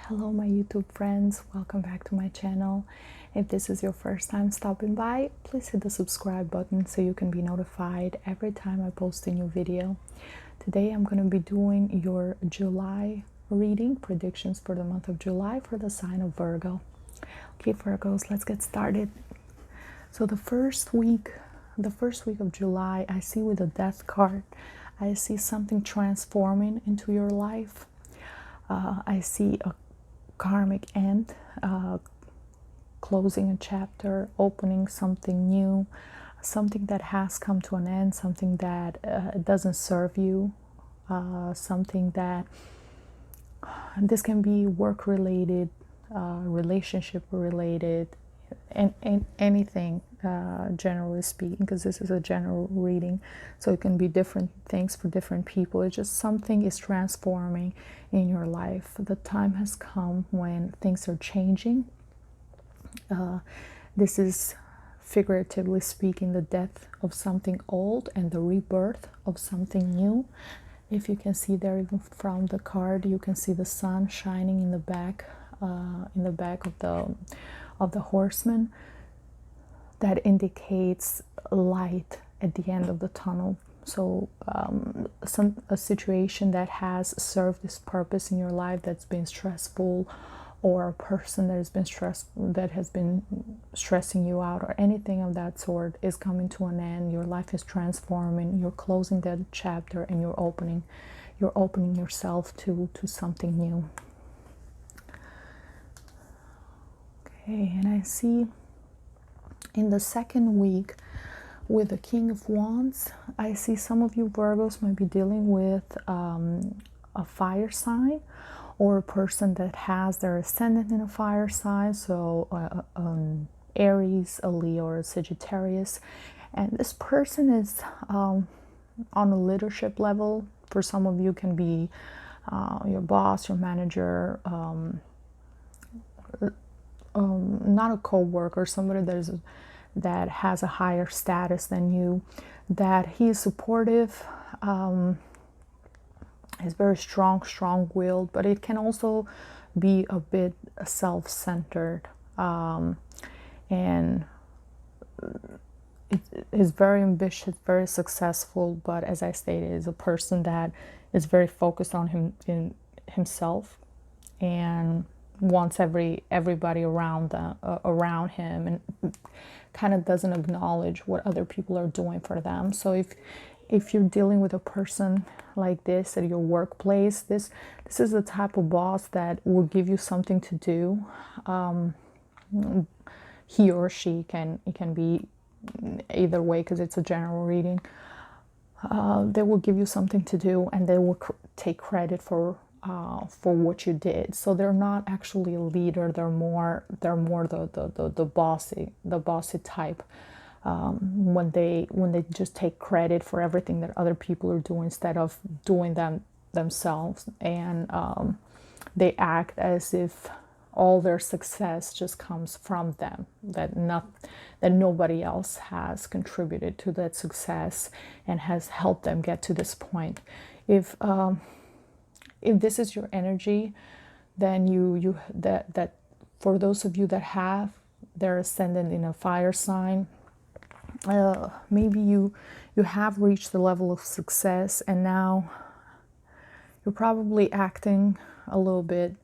Hello my YouTube friends, welcome back to my channel. If this is your first time stopping by, please hit the subscribe button so you can be notified every time I post a new video. Today I'm going to be doing your July reading, predictions for the month of July for the sign of Virgo. Okay Virgos, let's get started. So the first week of July, I see with the Death card, I see something transforming into your life. I see a karmic end, closing a chapter, opening something new, something that has come to an end, something that doesn't serve you, something that this can be work related, relationship related, and anything, generally speaking, because this is a general reading, so it can be different things for different people. It's just something is transforming in your life. The time has come when things are changing. This is, figuratively speaking, the death of something old and the rebirth of something new. If you can see there, even from the card, you can see the sun shining in the back of the horseman. That indicates light at the end of the tunnel. So a situation that has served this purpose in your life that's been stressful, or a person that has been stressing you out, or anything of that sort, is coming to an end. Your life is transforming. You're closing that chapter and you're opening yourself to something new. Okay, and I see in the second week with the King of Wands, I see some of you Virgos might be dealing with a fire sign, or a person that has their ascendant in a fire sign, so Aries, a Leo, or a Sagittarius. And this person is on a leadership level. For some of you, can be your boss, your manager, not a co-worker, somebody that has a higher status than you, that he is supportive, is very strong-willed, but it can also be a bit self-centered, and it is very ambitious, very successful, but as I stated, is a person that is very focused on himself, and wants everybody around him, and kind of doesn't acknowledge what other people are doing for them. So if you're dealing with a person like this at your workplace, this is the type of boss that will give you something to do. He or she it can be either way, because it's a general reading. They will give you something to do, and they will take credit for what you did. So they're not actually a leader. They're more the bossy type. When they just take credit for everything that other people are doing instead of doing them themselves, and they act as if all their success just comes from them, that nobody else has contributed to that success and has helped them get to this point. If this is your energy, then that for those of you that have their ascendant in a fire sign, maybe you have reached the level of success, and now you're probably acting a little bit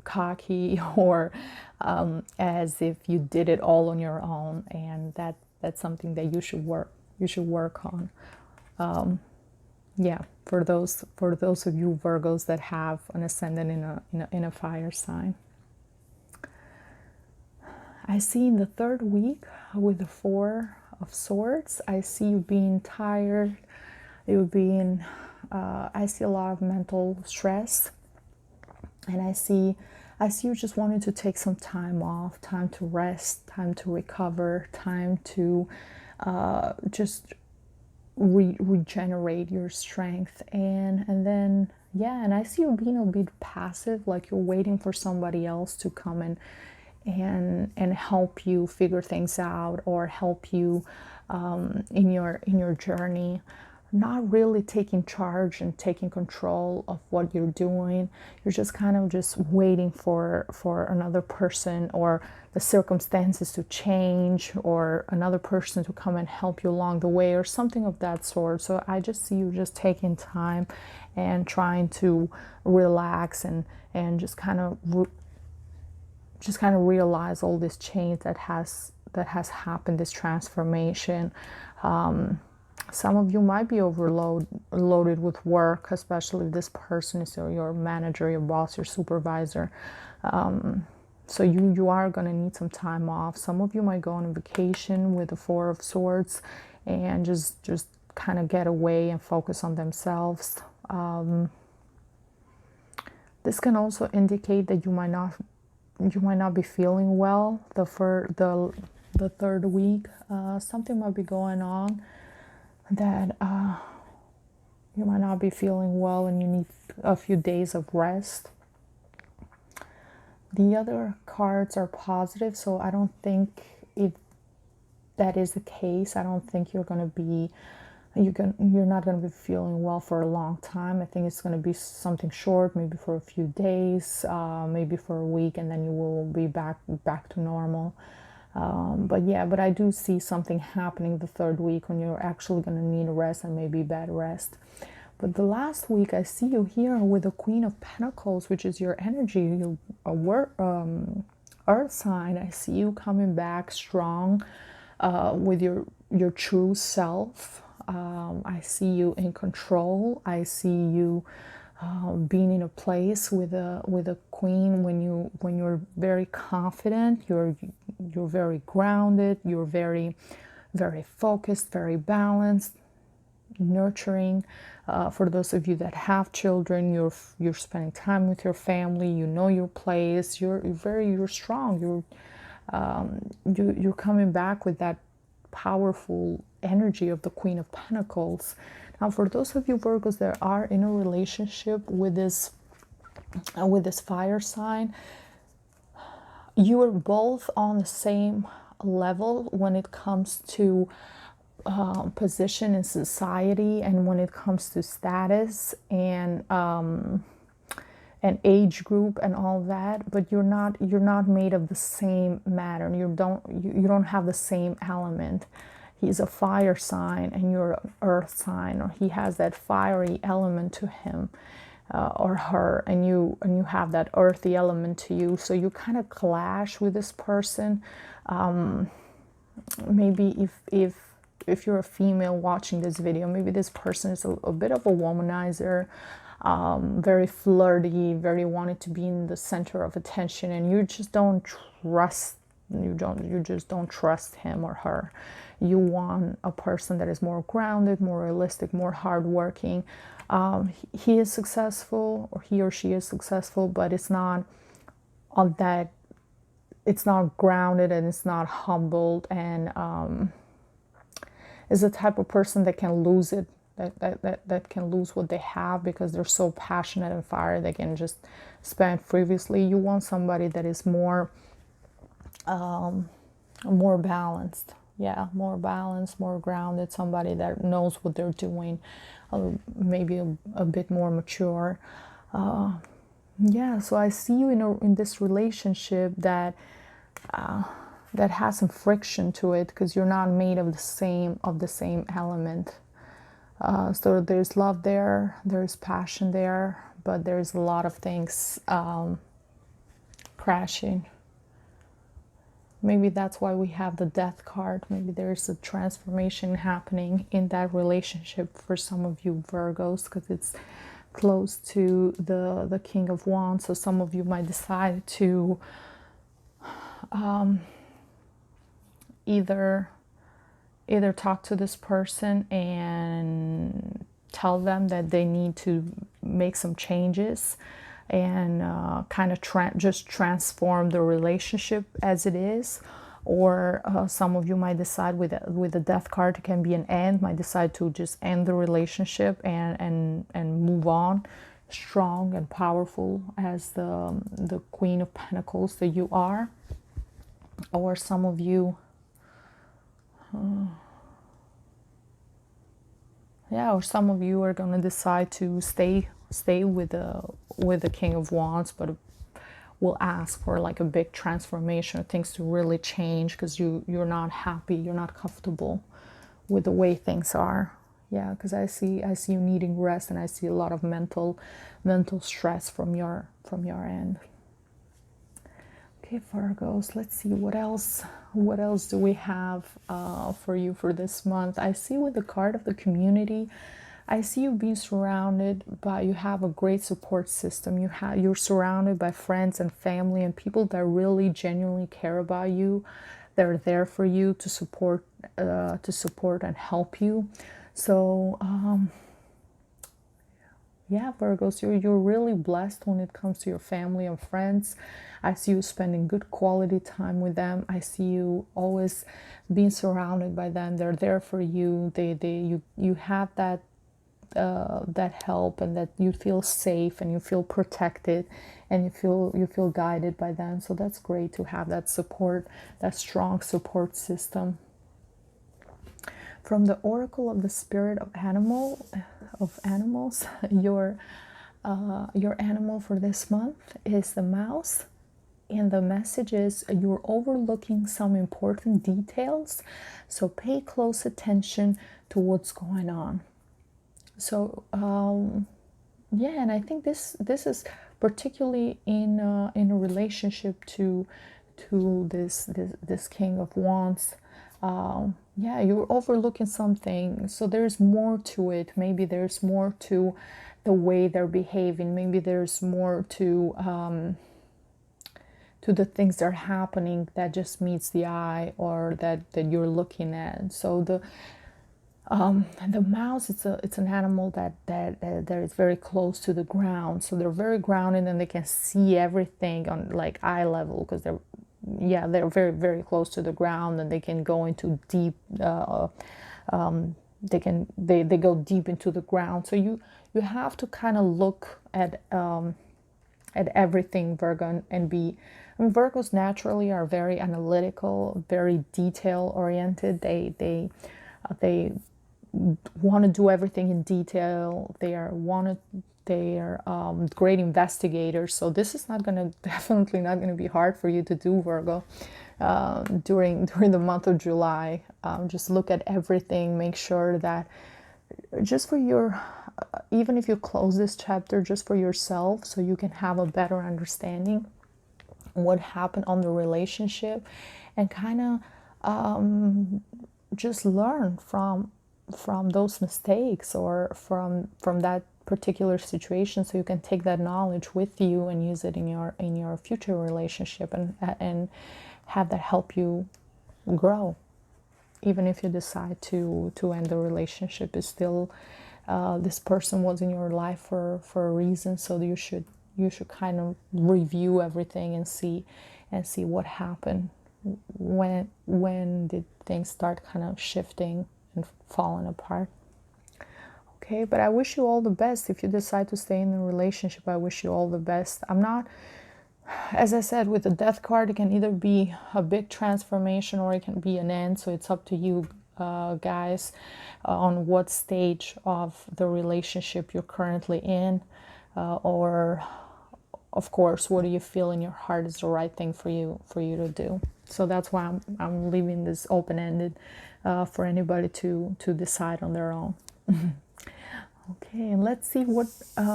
cocky, or as if you did it all on your own, and that's something that you should work on. Yeah, for those of you Virgos that have an ascendant in a fire sign. I see in the third week with the Four of Swords, I see you being tired. I see a lot of mental stress, and I see you just wanting to take some time off, time to rest, time to recover, time to just regenerate your strength, and then yeah, and I see you being a bit passive, like you're waiting for somebody else to come and help you figure things out, or help you in your journey. not really taking charge and taking control of what you're doing. You're just kind of just waiting for another person or the circumstances to change, or another person to come and help you along the way, or something of that sort. So I just see you just taking time and trying to relax and just kind of realize all this change that has happened, this transformation. Some of you might be loaded with work, especially if this person is your manager, your boss, your supervisor. So you are going to need some time off. Some of you might go on a vacation with the Four of Swords and just kind of get away and focus on themselves. This can also indicate that you might not be feeling well the third week. Something might be going on that you might not be feeling well and you need a few days of rest. The other cards are positive, so I don't think if that is the case, I don't think you're not going to be feeling well for a long time. I think it's going to be something short, maybe for a few days, maybe for a week, and then you will be back to normal. But I do see something happening the third week when you're actually going to need a rest, and maybe bed rest. But the last week, I see you here with the Queen of Pentacles, which is your energy, your earth sign. I see you coming back strong with your true self. I see you in control. I see you being in a place with a queen when you're very confident. You're very grounded. You're very, very focused, very balanced, nurturing. For those of you that have children, you're spending time with your family. You know your place. You're strong. You're coming back with that powerful energy of the Queen of Pentacles. Now, for those of you Virgos that are in a relationship with this fire sign, you are both on the same level when it comes to position in society, and when it comes to status and age group and all that, but you're not made of the same matter. You don't have the same element. He's a fire sign and you're an earth sign, or he has that fiery element to him or her, and you have that earthy element to you. So you kind of clash with this person. Maybe if you're a female watching this video, maybe this person is a bit of a womanizer, very flirty, very wanted to be in the center of attention, and you just don't trust him or her. You want a person that is more grounded, more realistic, more hardworking. He is successful, or he or she is successful, but it's not on that. It's not grounded and it's not humbled, and is the type of person that can lose it, that can lose what they have because they're so passionate and fiery they can just spend frivolously. You want somebody that is more balanced. Yeah, more balanced, more grounded, somebody that knows what they're doing, maybe a bit more mature. Yeah, so I see you in this relationship that has some friction to it, because you're not made of the same element. So there's love there, there's passion there, but there's a lot of things crashing. Maybe that's why we have the Death card. Maybe there's a transformation happening in that relationship for some of you Virgos, because it's close to the King of Wands. So some of you might decide to either talk to this person and tell them that they need to make some changes and kind of just transform the relationship as it is, or some of you might decide with the Death card, it can be an end, might decide to just end the relationship and move on strong and powerful as the Queen of Pentacles that you are. Or some of you Yeah, or some of you are going to decide to stay with the King of Wands, but will ask for like a big transformation, things to really change, because you're not happy, you're not comfortable with the way things are. Yeah, because I see you needing rest, and I see a lot of mental stress from your end. Okay, Virgos, let's see what else. What else do we have for you for this month? I see with the card of the community, I see you being surrounded by, you have a great support system. You're surrounded by friends and family and people that really genuinely care about you. They're there for you to support and help you. So yeah, Virgos, you're really blessed when it comes to your family and friends. I see you spending good quality time with them. I see you always being surrounded by them. They're there for you. You have that help, and that you feel safe and you feel protected, and you feel guided by them. So that's great to have that support, that strong support system. From the Oracle of the Spirit of Animals, your animal for this month is the mouse, and the message is you're overlooking some important details, so pay close attention to what's going on. So yeah, and I think this is particularly in a relationship to this King of Wands. Yeah, you're overlooking something, so there's more to it. Maybe there's more to the way they're behaving. Maybe there's more to the things that are happening that just meets the eye, or that you're looking at. So the mouse, it's an animal that is very close to the ground, so they're very grounded, and they can see everything on like eye level, because they're very, very close to the ground, and they can go into deep they go deep into the ground. So you have to kind of look at everything, Virgo, and be, I mean, Virgos naturally are very analytical, very detail oriented. They want to do everything in detail. They are great investigators. So this is definitely not gonna be hard for you to do, Virgo. During the month of July, just look at everything. Make sure that just for your, even if you close this chapter, just for yourself, so you can have a better understanding what happened on the relationship, and kind of just learn from those mistakes, or from that particular situation, so you can take that knowledge with you and use it in your future relationship, and have that help you grow. Even if you decide to end the relationship, is still this person was in your life for a reason. So you should kind of review everything and see what happened. When did things start kind of shifting and falling apart? Okay, but I wish you all the best. If you decide to stay in a relationship, I wish you all the best. I'm not, as I said, with the Death card, it can either be a big transformation or it can be an end. So it's up to you, guys, on what stage of the relationship you're currently in, or of course, what do you feel in your heart is the right thing for you to do. So that's why I'm leaving this open-ended for anybody to decide on their own. Okay, and let's see what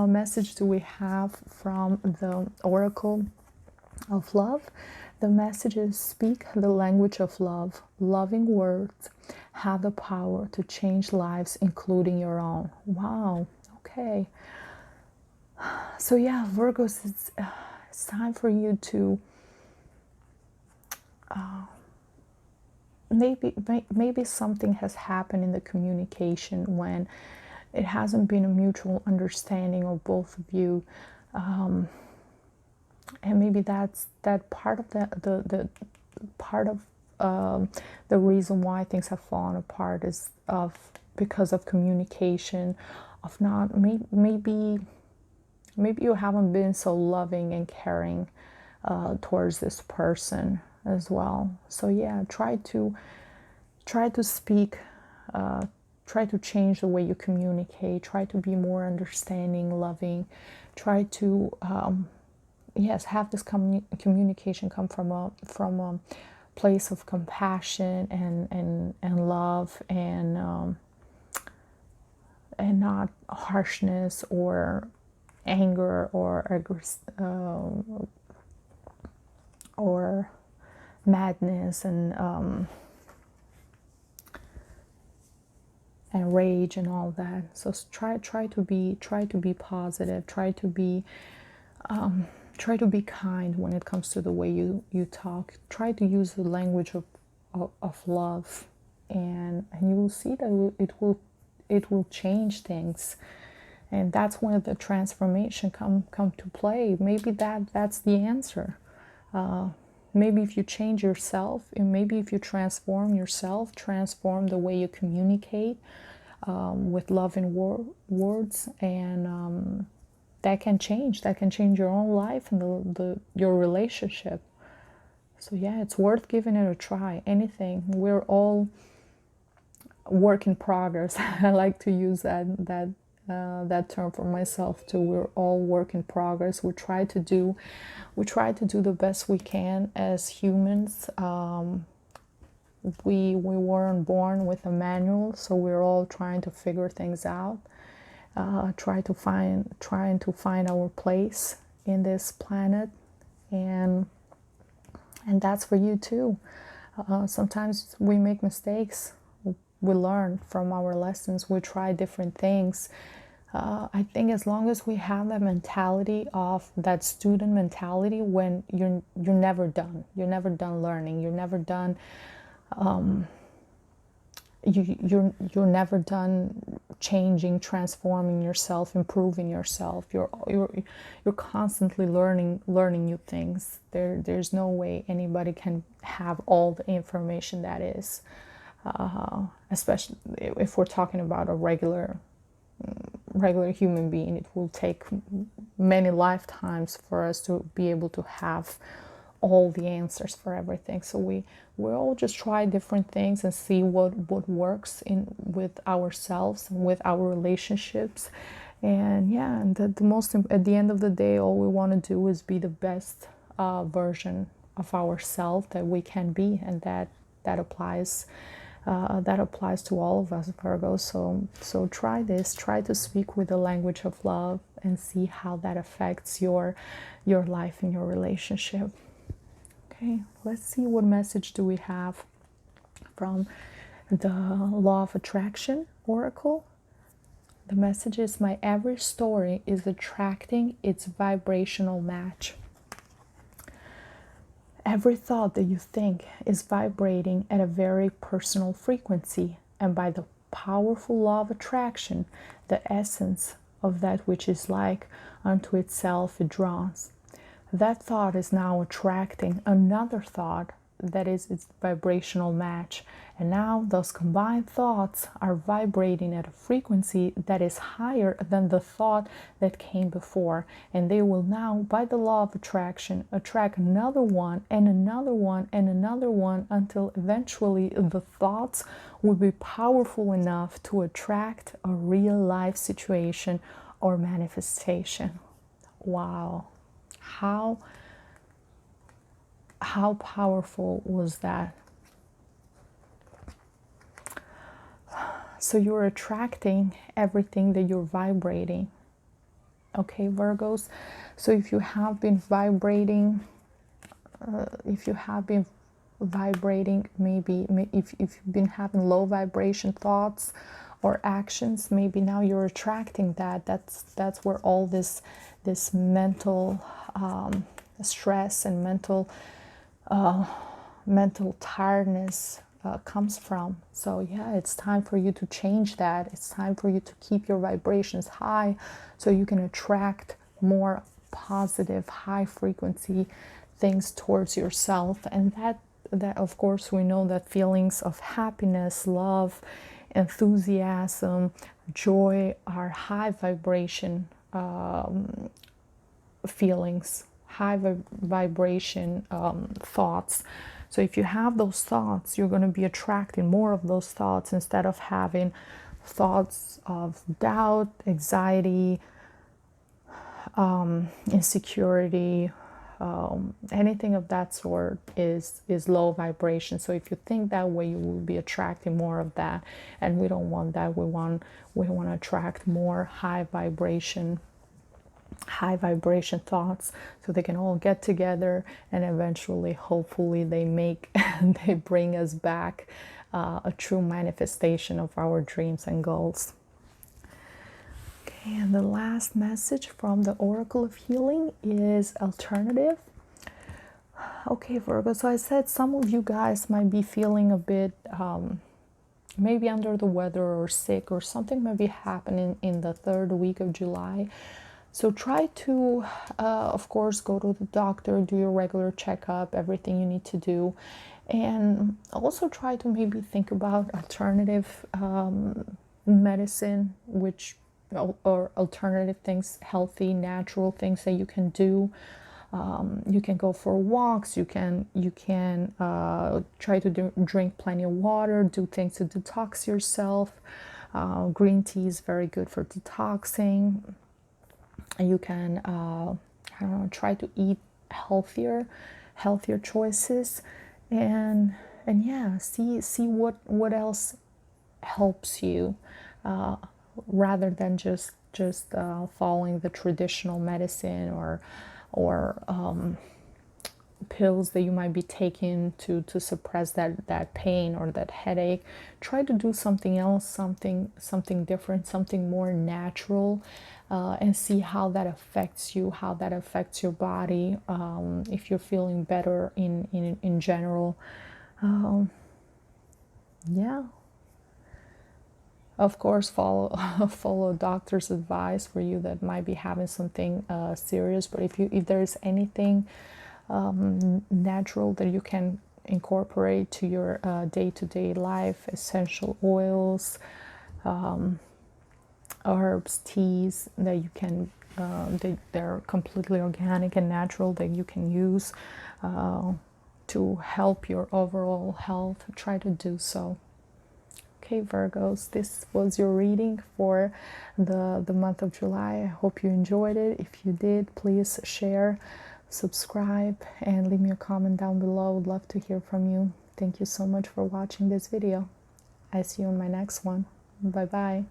message do we have from the Oracle of Love. The message is: speak the language of love. Loving words have the power to change lives, including your own. Wow. Okay. So yeah, Virgos, it's time for you to maybe something has happened in the communication when it hasn't been a mutual understanding of both of you, and maybe that's that part of the part of the reason why things have fallen apart is because of communication, of not maybe you haven't been so loving and caring towards this person as well. So yeah, try to speak try to change the way you communicate, try to be more understanding, loving, try to yes, have this communication come from a place of compassion and love, and not harshness or anger or madness and rage and all that. So try to be positive. Try to be kind when it comes to the way you talk. Try to use the language of love, and you will see that it will change things. And that's when the transformation come to play. Maybe that's the answer. Maybe if you change yourself, and maybe if you transform yourself, transform the way you communicate with love and words, and that can change your own life and your relationship. So yeah, it's worth giving it a try. Anything. We're all work in progress. I like to use that term for myself too. We're all work in progress. We try to do the best we can as humans. We weren't born with a manual, so we're all trying to figure things out. Trying to find our place in this planet, and that's for you too. Sometimes we make mistakes. We learn from our lessons. We try different things. I think as long as we have that mentality of that student mentality, when you're never done. You're never done learning. You're never done. You're never done changing, transforming yourself, improving yourself. You're constantly learning new things. There's no way anybody can have all the information that is. Especially if we're talking about a regular human being, it will take many lifetimes for us to be able to have all the answers for everything. So we all just try different things and see what works with ourselves and with our relationships. And yeah, and the most, at the end of the day, all we want to do is be the best version of ourselves that we can be, and that applies to all of us, Virgo. So try this. Try to speak with the language of love and see how that affects your life and your relationship. Okay, let's see what message do we have from the Law of Attraction Oracle. The message is, my every story is attracting its vibrational match. Every thought that you think is vibrating at a very personal frequency, and by the powerful law of attraction, the essence of that which is like unto itself it draws. That thought is now attracting another thought that is its vibrational match, and now those combined thoughts are vibrating at a frequency that is higher than the thought that came before, and they will now, by the law of attraction, attract another one and another one and another one, until eventually the thoughts will be powerful enough to attract a real life situation or manifestation. Wow. How powerful was that? So you're attracting everything that you're vibrating. Okay, Virgos. So if you have been vibrating, maybe if you've been having low vibration thoughts or actions, maybe now you're attracting that. That's where all this mental stress and mental tiredness comes from. So yeah, it's time for you to change that. It's time for you to keep your vibrations high so you can attract more positive, high frequency things towards yourself. And that of course, we know that feelings of happiness, love, enthusiasm, joy are high vibration feelings, high vibration thoughts. So if you have those thoughts, you're going to be attracting more of those thoughts, instead of having thoughts of doubt, anxiety, insecurity, anything of that sort is low vibration. So if you think that way, you will be attracting more of that, and we don't want that. We want to attract more high vibration thoughts, so they can all get together, and eventually, hopefully, they bring us back a true manifestation of our dreams and goals. Okay, and the last message from the Oracle of Healing is alternative. Okay, Virgo, so I said some of you guys might be feeling a bit maybe under the weather or sick, or something might be happening in the third week of July. So try to, of course, go to the doctor, do your regular checkup, everything you need to do. And also try to maybe think about alternative medicine, or alternative things, healthy, natural things that you can do. You can go for walks. You can try to drink plenty of water. Do things to detox yourself. Green tea is very good for detoxing. You can I don't know, try to eat healthier choices, and yeah, see what else helps you, rather than just following the traditional medicine or pills that you might be taking to suppress that pain or that headache. Try to do something else, something different, something more natural, and see how that affects you, how that affects your body, if you're feeling better in general. Yeah, of course, follow follow doctor's advice for you that might be having something serious. But if there's anything natural that you can incorporate to your day-to-day life, essential oils, herbs, teas that you can, they're completely organic and natural, that you can use to help your overall health, try to do so. Okay, Virgos, this was your reading for the month of July. I hope you enjoyed it. If you did, please share, subscribe, and leave me a comment down below. I would love to hear from you. Thank you so much for watching this video. I see you on my next one. Bye bye.